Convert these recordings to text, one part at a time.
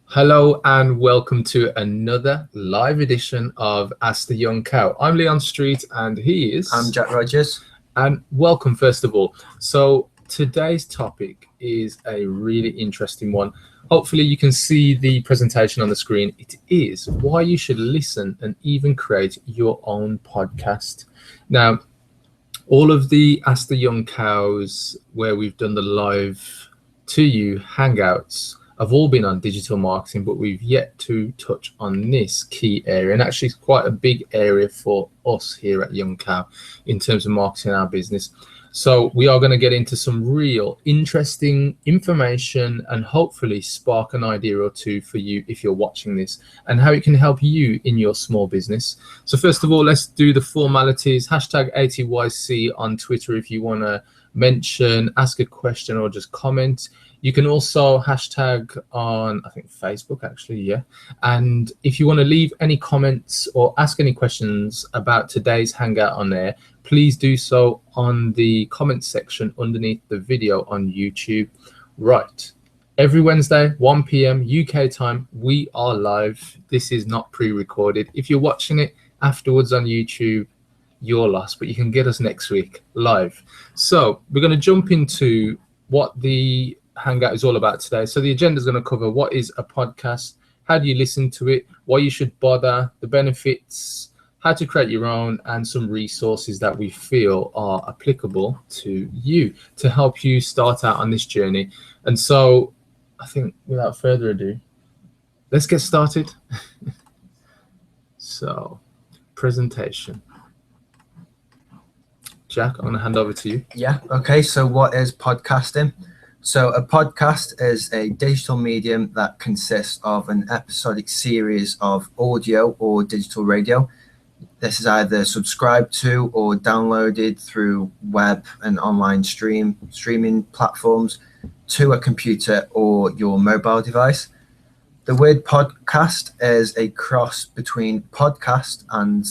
Hello and welcome to another live edition of Ask the Young Cow. I'm Leon Street and he is... I'm Jack Rogers. And welcome first of all. So today's topic is a really interesting one. Hopefully you can see the presentation on the screen. It is why you should listen and even create your own podcast. Now, all of the Ask the Young Cows where we've done the live to you hangouts have all been on digital marketing, but we've yet to touch on this key area, and actually it's quite a big area for us here at Young Cow in terms of marketing our business. So we are going to get into some real interesting information and hopefully spark an idea or two for you if you're watching this, and how it can help you in your small business. So first of all, let's do the formalities. Hashtag ATYC on Twitter if you want to mention, ask a question, or just comment. You can also hashtag on, I think, Facebook, actually, yeah. And if you want to leave any comments or ask any questions about today's hangout on there, please do so on the comment section underneath the video on YouTube. Right. Every Wednesday, 1 p.m. UK time, we are live. This is not pre-recorded. If you're watching it afterwards on YouTube, you're lost, but you can get us next week live. So we're going to jump into what the hangout is all about today. So the agenda is going to cover what is a podcast, how do you listen to it, why you should bother, the benefits, how to create your own, and some resources that we feel are applicable to you to help you start out on this journey. And so I think without further ado, let's get started. So presentation. Jack, I'm going to hand over to you. Yeah, okay, so what is podcasting? So a podcast is a digital medium that consists of an episodic series of audio or digital radio. This is either subscribed to or downloaded through web and online streaming platforms to a computer or your mobile device. The word podcast is a cross between broadcast and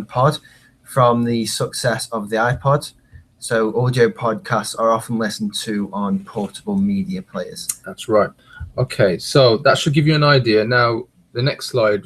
pod, from the success of the iPod. So audio podcasts are often listened to on portable media players. That's right. Okay, so that should give you an idea. Now, the next slide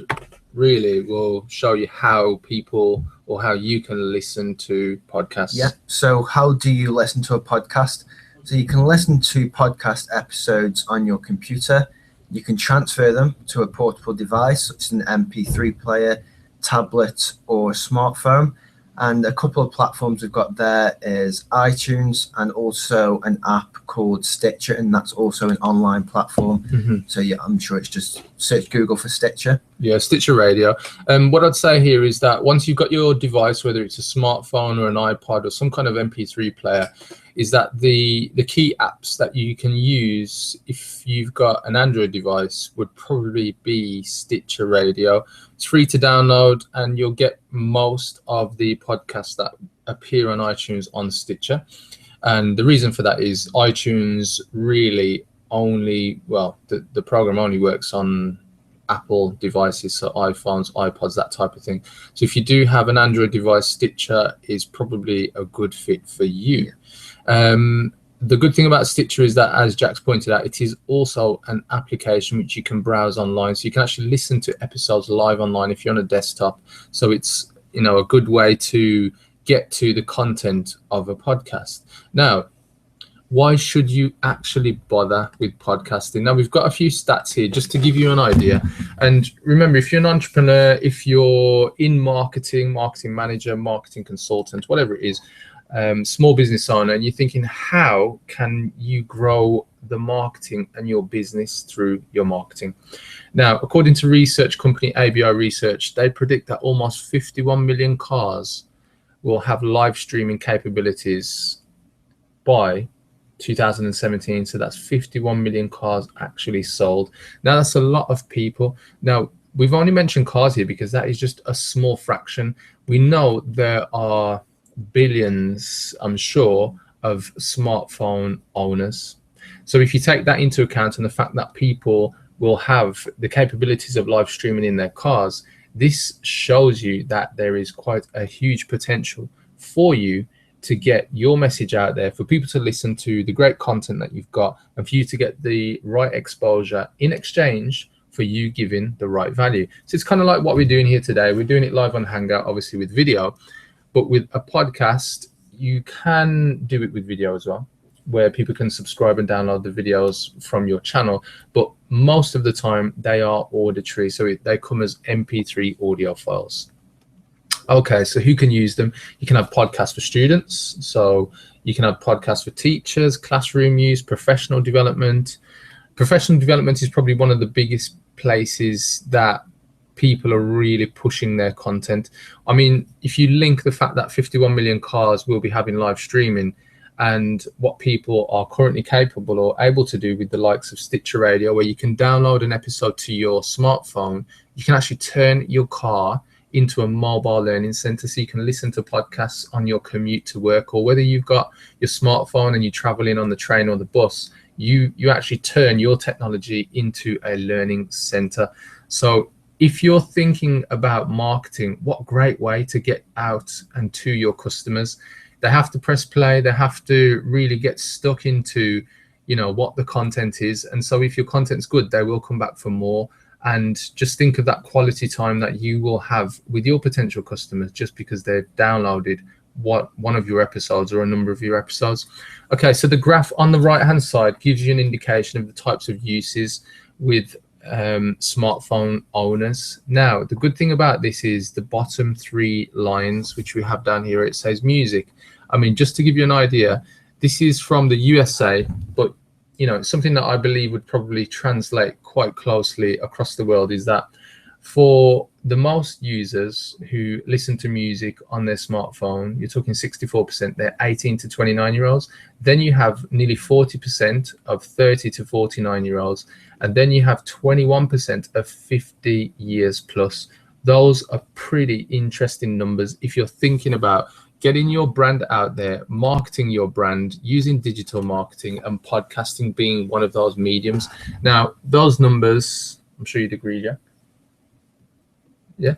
really will show you how people or how you can listen to podcasts. Yeah, so how do you listen to a podcast? So you can listen to podcast episodes on your computer. You can transfer them to a portable device, such as an MP3 player, tablet, or smartphone. And a couple of platforms we've got there is iTunes and also an app called Stitcher, and that's also an online platform. Mm-hmm. So yeah, I'm sure it's just search Google for Stitcher. Yeah, Stitcher Radio. What I'd say here is that once you've got your device, whether it's a smartphone or an iPod or some kind of MP3 player, is that the key apps that you can use if you've got an Android device would probably be Stitcher Radio. It's free to download, and you'll get most of the podcasts that appear on iTunes on Stitcher. And the reason for that is iTunes really only, well, the program only works on Apple devices, so iPhones, iPods, that type of thing. So if you do have an Android device, Stitcher is probably a good fit for you. The good thing about Stitcher is that, as Jack's pointed out, it is also an application which you can browse online. So you can actually listen to episodes live online if you're on a desktop. So it's, a good way to get to the content of a podcast. Now, why should you actually bother with podcasting? Now, we've got a few stats here just to give you an idea. And remember, if you're an entrepreneur, if you're in marketing manager, marketing consultant, whatever it is, small business owner, and you're thinking, how can you grow the marketing and your business through your marketing? Now, according to research company ABI Research, they predict that almost 51 million cars will have live streaming capabilities by 2017. So that's 51 million cars actually sold. Now, that's a lot of people. Now, we've only mentioned cars here because that is just a small fraction. We know there are billions, I'm sure, of smartphone owners. So if you take that into account, and the fact that people will have the capabilities of live streaming in their cars, this shows you that there is quite a huge potential for you to get your message out there, for people to listen to the great content that you've got, and for you to get the right exposure in exchange for you giving the right value. So it's kind of like what we're doing here today. We're doing it live on Hangout, obviously with video, but with a podcast, you can do it with video as well, where people can subscribe and download the videos from your channel. But most of the time they are auditory, so they come as MP3 audio files. Okay, so who can use them? You can have podcasts for students, so you can have podcasts for teachers, classroom use, professional development. Professional development is probably one of the biggest places that people are really pushing their content. I mean, if you link the fact that 51 million cars will be having live streaming, and what people are currently capable or able to do with the likes of Stitcher Radio, where you can download an episode to your smartphone, you can actually turn your car into a mobile learning center, so you can listen to podcasts on your commute to work, or whether you've got your smartphone and you're traveling on the train or the bus, you actually turn your technology into a learning center. So if you're thinking about marketing, what great way to get out and to your customers. They have to press play, they have to really get stuck into, you know, what the content is. And so if your content's good, they will come back for more. And just think of that quality time that you will have with your potential customers just because they've downloaded one of your episodes or a number of your episodes. Okay, so the graph on the right hand side gives you an indication of the types of uses with smartphone owners. Now, the good thing about this is the bottom 3 lines, which we have down here, it says music. I mean, just to give you an idea, this is from the USA, but you know, something that I believe would probably translate quite closely across the world is that for the most users who listen to music on their smartphone, you're talking 64%, they're 18 to 29-year-olds. Then you have nearly 40% of 30 to 49-year-olds. And then you have 21% of 50 years plus. Those are pretty interesting numbers if you're thinking about getting your brand out there, marketing your brand, using digital marketing, and podcasting being one of those mediums. Now, those numbers, I'm sure you'd agree, Jack. Yeah.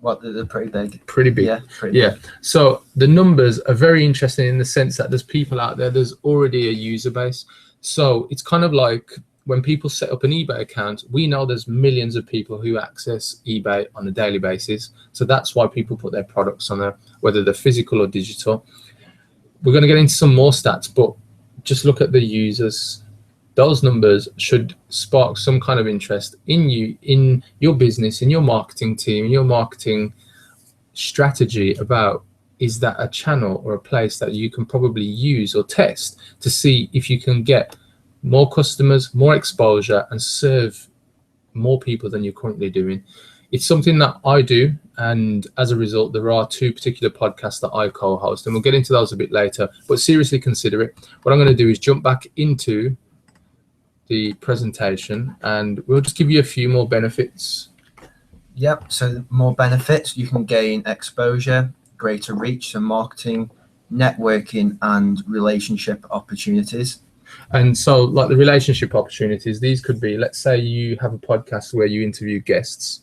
What, they're pretty big. Pretty big. Yeah, pretty big. So the numbers are very interesting in the sense that there's people out there, there's already a user base. So it's kind of like when people set up an eBay account, we know there's millions of people who access eBay on a daily basis. So that's why people put their products on there, whether they're physical or digital. We're going to get into some more stats, but just look at the users. Those numbers should spark some kind of interest in you, in your business, in your marketing team, in your marketing strategy about, is that a channel or a place that you can probably use or test to see if you can get more customers, more exposure, and serve more people than you're currently doing. It's something that I do, and as a result, there are 2 particular podcasts that I co-host, and we'll get into those a bit later, but seriously consider it. What I'm going to do is jump back into the presentation, and we'll just give you a few more benefits. Yep, so more benefits, you can gain exposure, greater reach, so marketing, networking, and relationship opportunities. And so like the relationship opportunities, these could be, let's say you have a podcast where you interview guests,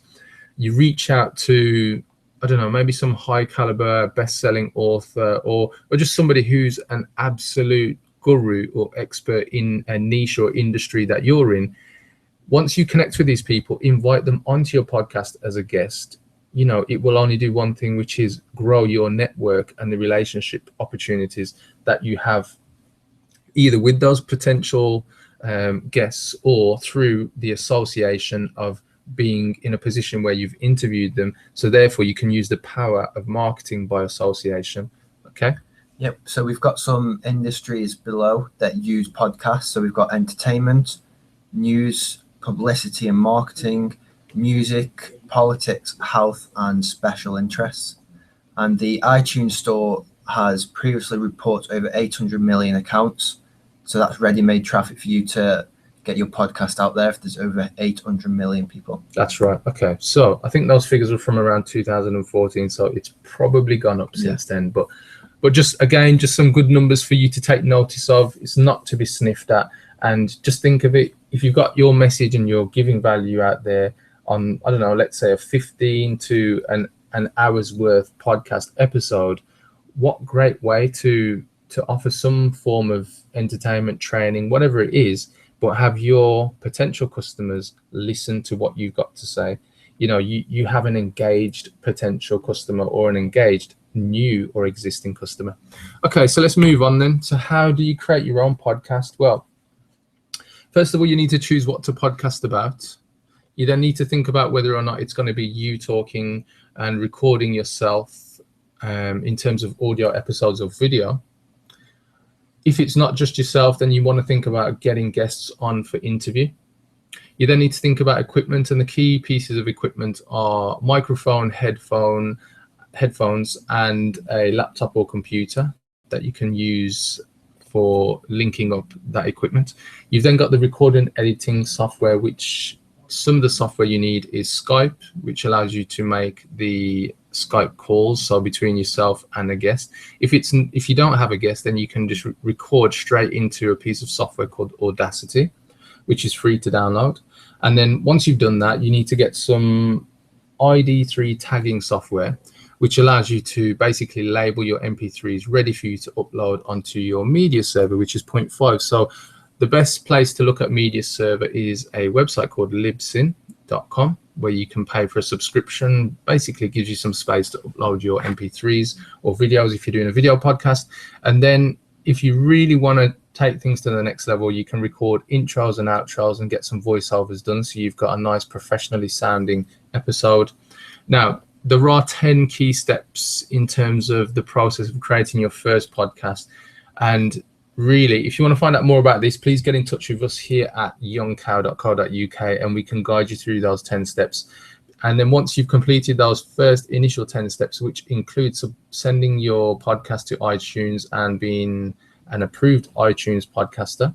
you reach out to, I don't know, maybe some high caliber best-selling author or just somebody who's an absolute guru or expert in a niche or industry that you're in. Once you connect with these people, invite them onto your podcast as a guest, you know, it will only do one thing, which is grow your network and the relationship opportunities that you have either with those potential guests or through the association of being in a position where you've interviewed them. So therefore you can use the power of marketing by association. Okay. Yep. So we've got some industries below that use podcasts. So we've got entertainment, news, publicity and marketing, music, politics, health, and special interests. And the iTunes store has previously reported over 800 million accounts. So that's ready-made traffic for you to get your podcast out there if there's over 800 million people. That's right. Okay. So I think those figures are from around 2014. So it's probably gone up since then. But just, again, just some good numbers for you to take notice of. It's not to be sniffed at. And just think of it, if you've got your message and you're giving value out there on, I don't know, let's say a 15 to an hour's worth podcast episode, what great way to offer some form of entertainment, training, whatever it is, but have your potential customers listen to what you've got to say. You know, you have an engaged potential customer or an engaged new or existing customer. Okay, so let's move on then. So how do you create your own podcast? Well, first of all, you need to choose what to podcast about. You then need to think about whether or not it's going to be you talking and recording yourself in terms of audio episodes or video. If it's not just yourself, then you want to think about getting guests on for interview. You then need to think about equipment, and the key pieces of equipment are microphone, headphones, and a laptop or computer that you can use for linking up that equipment. You've then got the recording editing software, which some of the software you need is Skype, which allows you to make the Skype calls, so between yourself and a guest. If you don't have a guest, then you can just record straight into a piece of software called Audacity, which is free to download. And then once you've done that, you need to get some ID3 tagging software, which allows you to basically label your MP3s ready for you to upload onto your media server, which is 0.5. So the best place to look at media server is a website called libsyn.com, where you can pay for a subscription. Basically gives you some space to upload your MP3s or videos if you're doing a video podcast. And then if you really want to take things to the next level, you can record intros and outros and get some voiceovers done, so you've got a nice professionally sounding episode. Now, there are 10 key steps in terms of the process of creating your first podcast. And really, if you want to find out more about this, please get in touch with us here at youngcow.co.uk and we can guide you through those 10 steps. And then once you've completed those first initial 10 steps, which includes sending your podcast to iTunes and being an approved iTunes podcaster,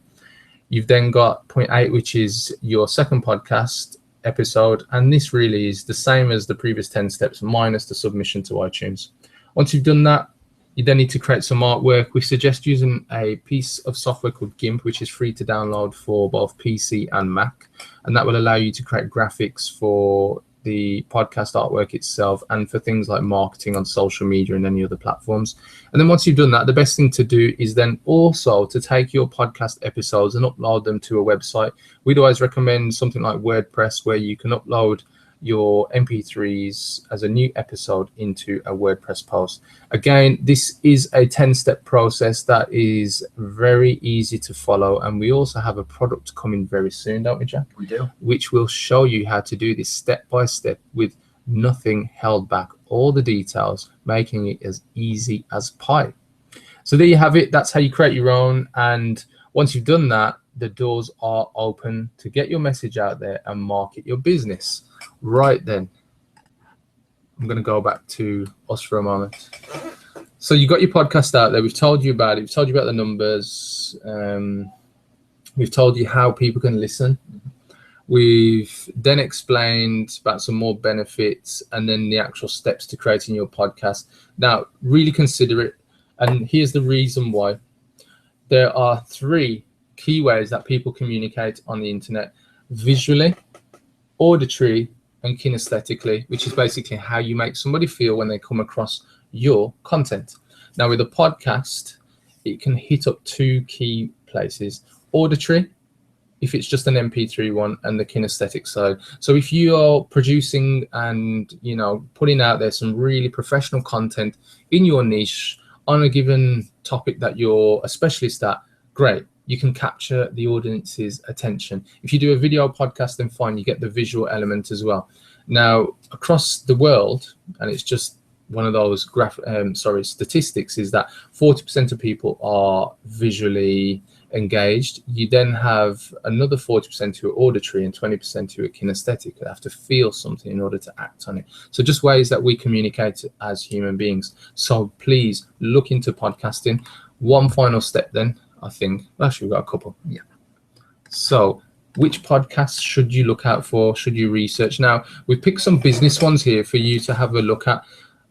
you've then got 0.8, which is your second podcast episode. And this really is the same as the previous 10 steps minus the submission to iTunes. Once you've done that, you then need to create some artwork. We suggest using a piece of software called GIMP, which is free to download for both PC and Mac. And that will allow you to create graphics for the podcast artwork itself and for things like marketing on social media and any other platforms. And then once you've done that, the best thing to do is then also to take your podcast episodes and upload them to a website. We'd always recommend something like WordPress, where you can upload your MP3s as a new episode into a WordPress post. Again, this is a 10-step process that is very easy to follow, and we also have a product coming very soon, don't we, Jack? We do. Which will show you how to do this step by step with nothing held back, all the details, making it as easy as pie. So there you have it. That's how you create your own, and once you've done that, the doors are open to get your message out there and market your business. Right then, I'm going to go back to us for a moment. So you got your podcast out there. We've told you about it. We've told you about the numbers. We've told you how people can listen. We've then explained about some more benefits and then the actual steps to creating your podcast. Now, really consider it. And here's the reason why. There are 3 key ways that people communicate on the internet: visually, auditory, and kinesthetically, which is basically how you make somebody feel when they come across your content. Now, with a podcast, it can hit up 2 key places: auditory, if it's just an MP3 one, and the kinesthetic side. So if you are producing and, you know, putting out there some really professional content in your niche on a given topic that you're a specialist at, great. You can capture the audience's attention. If you do a video podcast, then fine, you get the visual element as well. Now, across the world, and it's just one of those statistics, is that 40% of people are visually engaged. You then have another 40% who are auditory and 20% who are kinesthetic, who have to feel something in order to act on it. So just ways that we communicate as human beings. So please look into podcasting. One final step then, I think. Actually, we've got a couple. Yeah. So which podcasts should you look out for? Should you research? Now, we've picked some business ones here for you to have a look at.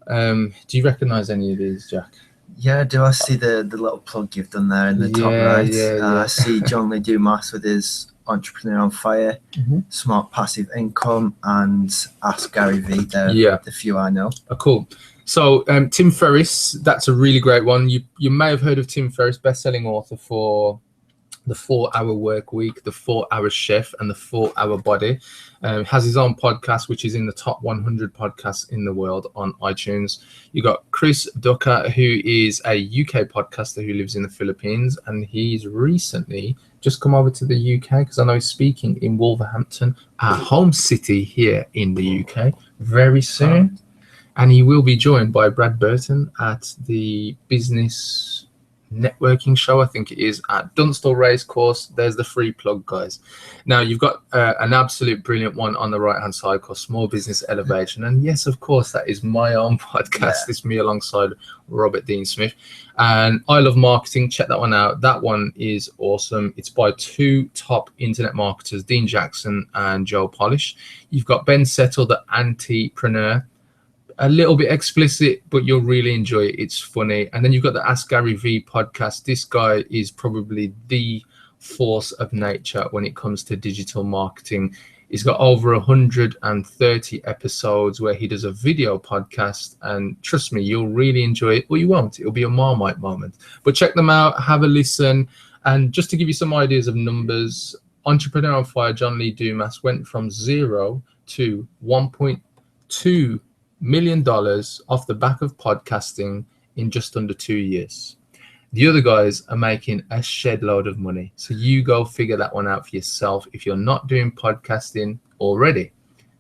Do you recognize any of these, Jack? Yeah, do I see the little plug you've done there in the top right? Yeah. I see John Lee Dumas with his Entrepreneur on Fire, Smart Passive Income, and Ask Gary Vee. The few I know. Cool. So Tim Ferriss, that's a really great one. You may have heard of Tim Ferriss, best-selling author for the 4-Hour Work Week, the 4-Hour Chef, and the 4-Hour Body. Has his own podcast, which is in the top 100 podcasts in the world on iTunes. You got Chris Ducker, who is a UK podcaster who lives in the Philippines, and he's recently just come over to the UK because I know he's speaking in Wolverhampton, our home city here in the UK, very soon. And he will be joined by Brad Burton at the business networking show, I think it is, at Dunstall Racecourse. There's the free plug, guys. Now you've got an absolute brilliant one on the right hand side called Small Business Elevation, and yes, of course, that is my own podcast. It's me alongside Robert Dean Smith, and I Love Marketing. Check that one out. That one is awesome. It's by two top internet marketers, Dean Jackson and Joe Polish. You've got Ben Settle, the Antipreneur. A little bit explicit, but you'll really enjoy it. It's funny. And then you've got the Ask Gary V podcast. This guy is probably the force of nature when it comes to digital marketing. He's got over 130 episodes where he does a video podcast, and trust me, you'll really enjoy it. Or you won't. It'll be a Marmite moment. But check them out, have a listen. And just to give you some ideas of numbers, Entrepreneur on Fire, John Lee Dumas, went from 0 to $1.2 million off the back of podcasting in just under 2 years. The other guys are making a shed load of money. So you go figure that one out for yourself if you're not doing podcasting already.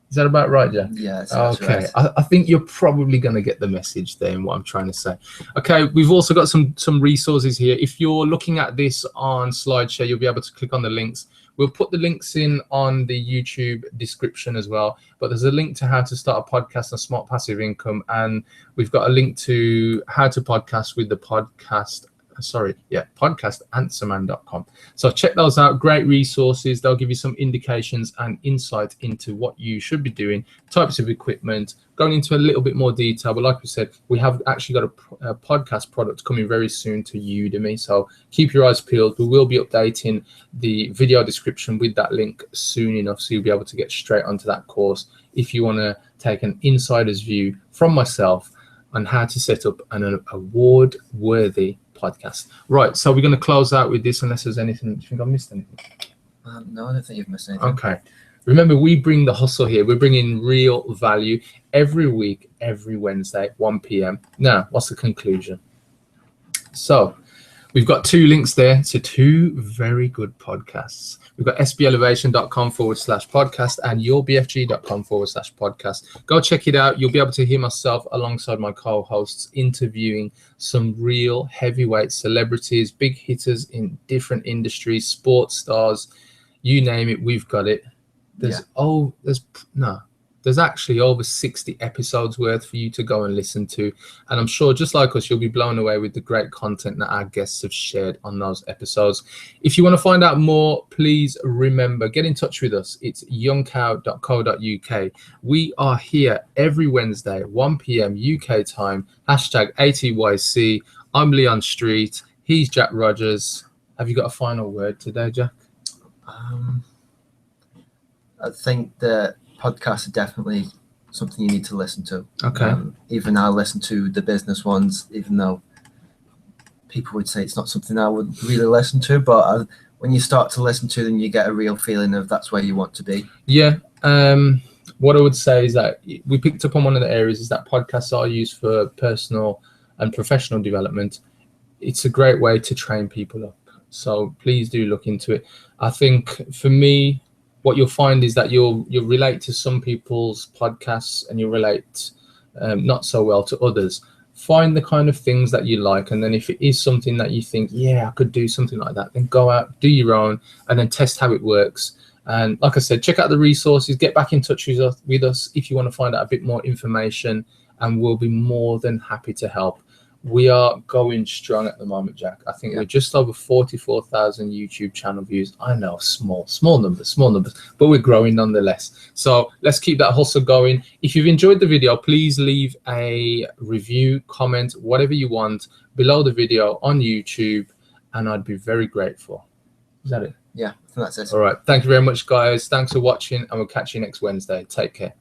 Is that about right, Jack? Yeah. Okay. Right. I think you're probably going to get the message there in what I'm trying to say. Okay. We've also got some resources here. If you're looking at this on SlideShare, you'll be able to click on the links. We'll put the links in on the YouTube description as well, but there's a link to how to start a podcast and smart passive income. And we've got a link to how to podcast with the podcastanswerman.com. So check those out. Great resources. They'll give you some indications and insight into what you should be doing, types of equipment, going into a little bit more detail. But like we said, we have actually got a podcast product coming very soon to Udemy. So keep your eyes peeled. We will be updating the video description with that link soon enough, so you'll be able to get straight onto that course if you want to take an insider's view from myself on how to set up an award-worthy podcast. Right, so we're going to close out with this unless there's anything. Do you think I missed anything? No, I don't think you've missed anything. Okay. Remember, we bring the hustle here. We're bringing real value every week, every Wednesday, 1 p.m. Now, what's the conclusion? So we've got 2 links there to 2 very good podcasts. We've got sblelevation.com/podcast and yourbfg.com/podcast. Go check it out. You'll be able to hear myself alongside my co-hosts interviewing some real heavyweight celebrities, big hitters in different industries, sports stars, you name it, we've got it. There's actually over 60 episodes worth for you to go and listen to. And I'm sure, just like us, you'll be blown away with the great content that our guests have shared on those episodes. If you want to find out more, please remember, get in touch with us. It's youngcow.co.uk. We are here every Wednesday, 1 p.m. UK time, #ATYC. I'm Leon Street. He's Jack Rogers. Have you got a final word today, Jack? I think that podcasts are definitely something you need to listen to. Okay. Even I listen to the business ones, even though people would say it's not something I would really listen to. But when you start to listen to them, you get a real feeling of that's where you want to be. Yeah. What I would say is that we picked up on one of the areas is that podcasts are used for personal and professional development. It's a great way to train people up. So please do look into it. I think for me, what you'll find is that you'll relate to some people's podcasts and you'll relate not so well to others. Find the kind of things that you like, and then if it is something that you think, yeah, I could do something like that, then go out, do your own, and then test how it works. And like I said, check out the resources, get back in touch with us if you want to find out a bit more information, and we'll be more than happy to help. We are going strong at the moment, Jack. I think we're just over 44,000 YouTube channel views. I know, small numbers, but we're growing nonetheless. So let's keep that hustle going. If you've enjoyed the video, please leave a review, comment, whatever you want below the video on YouTube, and I'd be very grateful. Is that it? Yeah, I think that's it. All right. Thank you very much, guys. Thanks for watching, and we'll catch you next Wednesday. Take care.